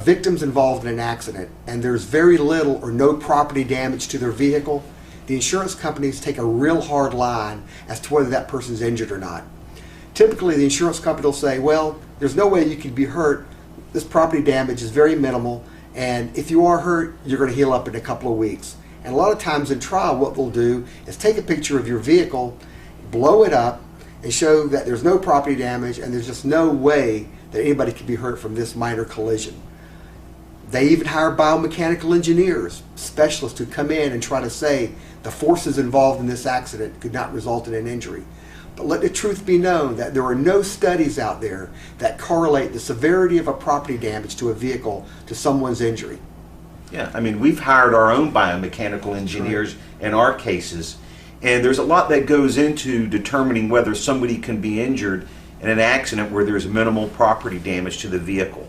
Victims involved in an accident and there's very little or no property damage to their vehicle, the insurance companies take a real hard line as to whether that person's injured or not. Typically the insurance company will say, well, there's no way you could be hurt. This property damage is very minimal, and if you are hurt, you're going to heal up in a couple of weeks. And a lot of times in trial what they'll do is take a picture of your vehicle, blow it up, and show that there's no property damage and there's just no way that anybody could be hurt from this minor collision. They even hire biomechanical engineers, specialists who come in and try to say the forces involved in this accident could not result in an injury. But let the truth be known that there are no studies out there that correlate the severity of a property damage to a vehicle to someone's injury. Yeah, I mean, we've hired our own biomechanical engineers in our cases, and there's a lot that goes into determining whether somebody can be injured in an accident where there's minimal property damage to the vehicle.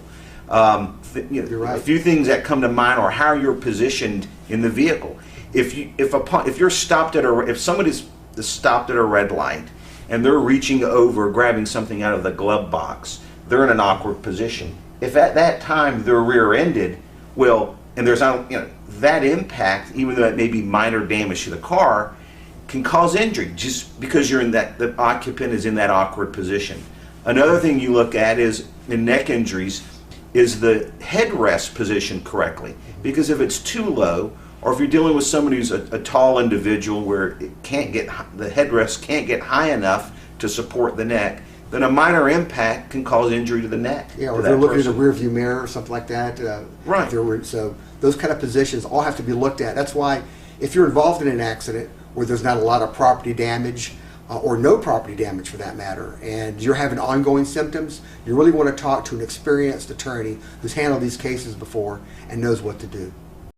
You're right. A few things that come to mind are how you're positioned in the vehicle. If somebody's stopped at a red light and they're reaching over, grabbing something out of the glove box, they're in an awkward position. If at that time they're rear-ended, well, and there's that impact, even though it may be minor damage to the car, can cause injury just because the occupant is in that awkward position. Another thing you look at is in neck injuries is the headrest positioned correctly, because if it's too low, or if you're dealing with somebody who's a tall individual where the headrest can't get high enough to support the neck, then a minor impact can cause injury to the neck. Yeah, or if they're looking in the rear view mirror or something like that. Right. So those kind of positions all have to be looked at. That's why if you're involved in an accident where there's not a lot of property damage, or no property damage for that matter, and you're having ongoing symptoms, you really want to talk to an experienced attorney who's handled these cases before and knows what to do.